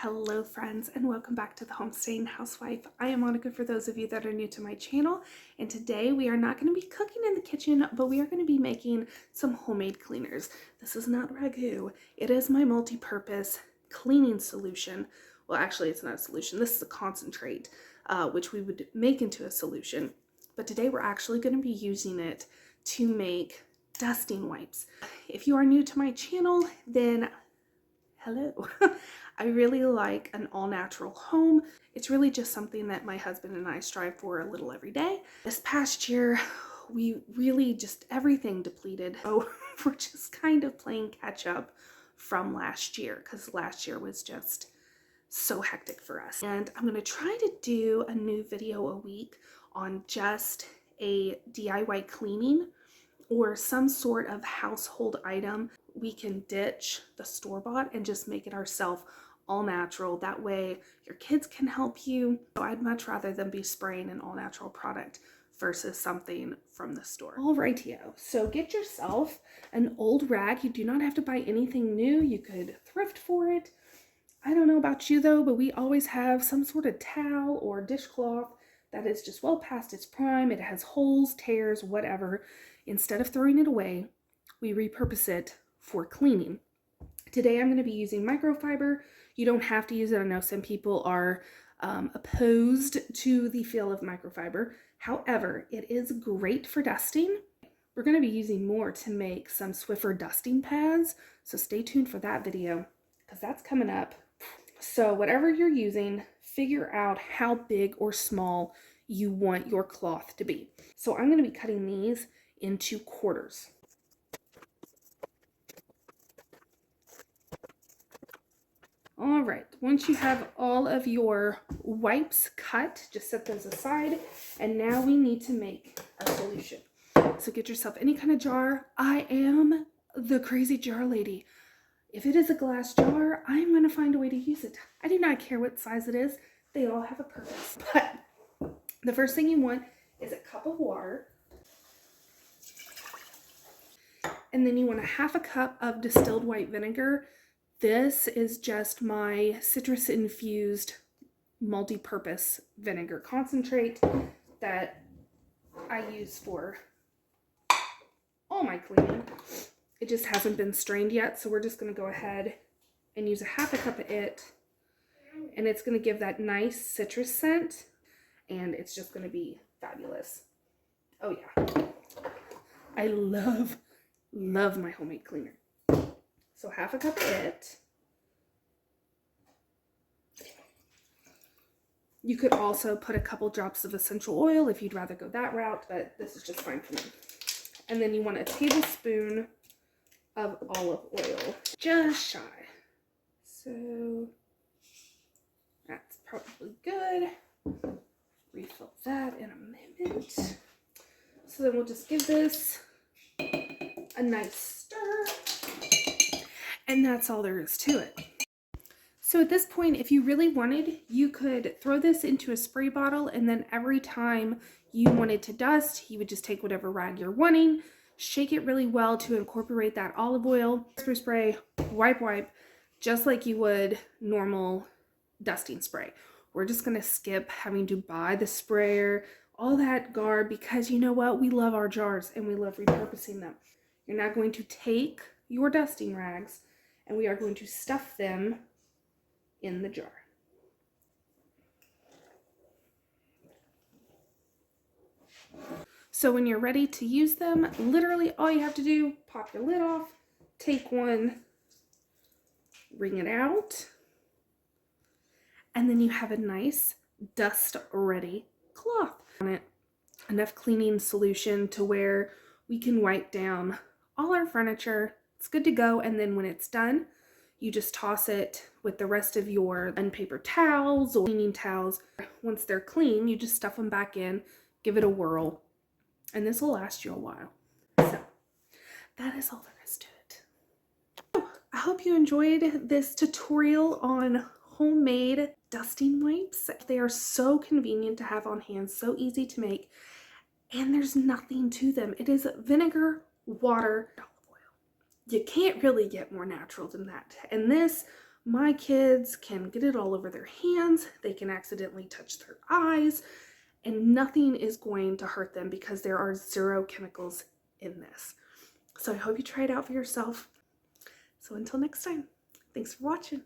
Hello friends, and welcome back to the Homestaying Housewife. I am Monica for those of you that are new to my channel, and today we are not going to be cooking in the kitchen, but we are going to be making some homemade cleaners. This is not ragu. It is my multi-purpose cleaning solution. Well, actually it's not a solution. This is a concentrate, which we would make into a solution. But today we're actually going to be using it to make dusting wipes. If you are new to my channel, then hello. I really like an all-natural home. It's really just something that my husband and I strive for a little every day. This past year, we really just everything depleted. So we're just kind of playing catch up from last year because last year was just so hectic for us. And I'm going to try to do a new video a week on just a DIY cleaning or some sort of household item we can ditch the store-bought and just make it ourselves all natural. That way your kids can help you. So I'd much rather than be spraying an all natural product versus something from the store. Alrightio, so get yourself an old rag. You do not have to buy anything new. You could thrift for it. I don't know about you though, but we always have some sort of towel or dishcloth that is just well past its prime. It has holes, tears, whatever. Instead of throwing it away, we repurpose it for cleaning. Today I'm going to be using microfiber. You don't have to use it. I know some people are opposed to the feel of microfiber. However, it is great for dusting. We're going to be using more to make some Swiffer dusting pads. So stay tuned for that video because that's coming up. So whatever you're using, figure out how big or small you want your cloth to be. So I'm going to be cutting these into quarters. All right, once you have all of your wipes cut, just set those aside. And now we need to make our solution. So get yourself any kind of jar. I am the crazy jar lady. If it is a glass jar, I'm going to find a way to use it. I do not care what size it is. They all have a purpose. But the first thing you want is a cup of water. And then you want a half a cup of distilled white vinegar. This is just my citrus infused multi-purpose vinegar concentrate that I use for all my cleaning. It just hasn't been strained yet, so we're just going to go ahead and use a half a cup of it. And it's going to give that nice citrus scent, and it's just going to be fabulous. Oh yeah. I love my homemade cleaner. So half a cup of it. You could also put a couple drops of essential oil if you'd rather go that route, but this is just fine for me. And then you want a tablespoon of olive oil, just shy. So that's probably good. Refill that in a minute. So then we'll just give this a nice stir. And that's all there is to it. So at this point, if you really wanted, you could throw this into a spray bottle, and then every time you wanted to dust, you would just take whatever rag you're wanting, shake it really well to incorporate that olive oil, spray, wipe, just like you would normal dusting spray. We're just going to skip having to buy the sprayer, all that garb, because you know what? We love our jars and we love repurposing them. You're now going to take your dusting rags and we are going to stuff them in the jar. So when you're ready to use them, literally all you have to do, pop your lid off, take one, wring it out, and then you have a nice dust-ready cloth on it. Enough cleaning solution to where we can wipe down all our furniture. It's good to go, and then when it's done, you just toss it with the rest of your unpapered towels or cleaning towels. Once they're clean, you just stuff them back in, give it a whirl, and this will last you a while. So that is all there is to it. So, I hope you enjoyed this tutorial on homemade dusting wipes. They are so convenient to have on hand, so easy to make, and there's nothing to them. It is vinegar, water, olive oil. You can't really get more natural than that. And this My kids can get it all over their hands, they can accidentally touch their eyes, and nothing is going to hurt them because there are 0 chemicals in this. So I hope you try it out for yourself. So until next time, thanks for watching.